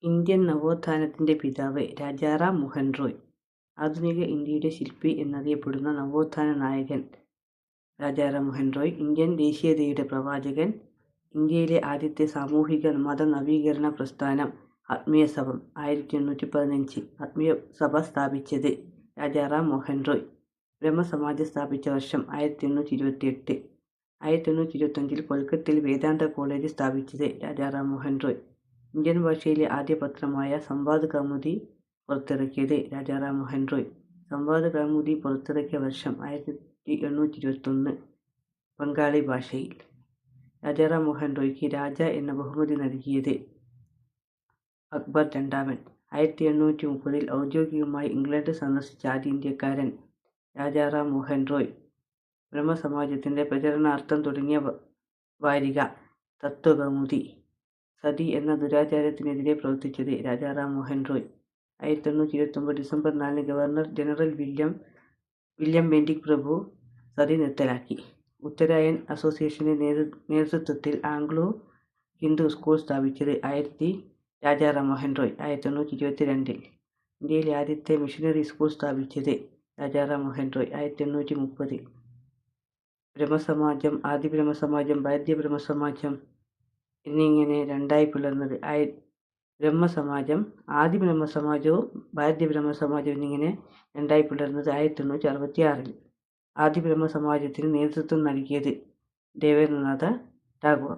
Indian നവോത്ഥാനത്തിന്റെ പിതാവ് രാജാറാം മോഹൻ റോയ്. ആധുനിക ഇന്ത്യയുടെ ശില്പി എന്നറിയപ്പെടുന്ന നവോത്ഥാന നായകൻ രാജാറാം മോഹൻ റോയ്. ഇന്ത്യൻ ദേശീയതയുടെ പ്രവാചകൻ. ഇന്ത്യയിലെ ആദ്യത്തെ സാമൂഹിക മത നവീകരണ പ്രസ്ഥാനം ആത്മീയസഭ 1815. ആത്മീയസഭ സ്ഥാപിച്ചത് രാജാറാം മോഹൻ റോയ്. ബ്രഹ്മസമാജം സ്ഥാപിച്ച വർഷം 1828. 1825 കൊൽക്കത്തയിൽ വേദാന്ത കോളേജ് സ്ഥാപിച്ചത് രാജാറാം മോഹൻ റോയ്. ഇന്ത്യൻ ഭാഷയിലെ ആദ്യ പത്രമായ സംവാദ് കൗമുദി പുറത്തിറക്കിയത് രാജാറാം മോഹൻ റോയ്. സംവാദ് കൗമുദി പുറത്തിറക്കിയ വർഷം 1821. ബംഗാളി ഭാഷയിൽ. രാജാറാം മോഹൻ റോയ്ക്ക് രാജ എന്ന ബഹുമതി നൽകിയത് അക്ബർ രണ്ടാമൻ. 1830 ഔദ്യോഗികമായി ഇംഗ്ലണ്ട് സന്ദർശിച്ച ആദ്യ ഇന്ത്യക്കാരൻ രാജാറാം മോഹൻ റോയ്. ബ്രഹ്മസമാജത്തിന്റെ പ്രചരണാർത്ഥം തുടങ്ങിയ വാരിക തത്വകൗമുദി. സതി എന്ന ദുരാചാരത്തിനെതിരെ പ്രവർത്തിച്ചത് Rajaram Mohan Roy. 1829 December 4 governor general William Bentinck പ്രഭു സതി നിർത്തലാക്കി. ഉത്തരായൻ അസോസിയേഷന്റെ നേതൃത്വത്തിൽ ആംഗ്ലോ ഹിന്ദു സ്കൂൾ സ്ഥാപിച്ചത് രാജാറാം മോഹൻ റോയ്. 1822 ഇന്ത്യയിലെ ആദ്യത്തെ മിഷനറി സ്കൂൾ സ്ഥാപിച്ചത് രാജാറാം മോഹൻ റോയ്. 1830 ബ്രഹ്മസമാജം, ആദി ബ്രഹ്മസമാജം, ഭാരതീയ ബ്രഹ്മസമാജം എന്നിങ്ങനെ രണ്ടായി പിളർന്നത്. ബ്രഹ്മസമാജം, ആദി ബ്രഹ്മസമാജവും ഭാരതീയ ബ്രഹ്മസമാജം എന്നിങ്ങനെ രണ്ടായി പിളർന്നത് 1866. ആദി ബ്രഹ്മസമാജത്തിന് നേതൃത്വം നൽകിയത് ദേവേന്ദ്രനാഥ ടാഗോർ.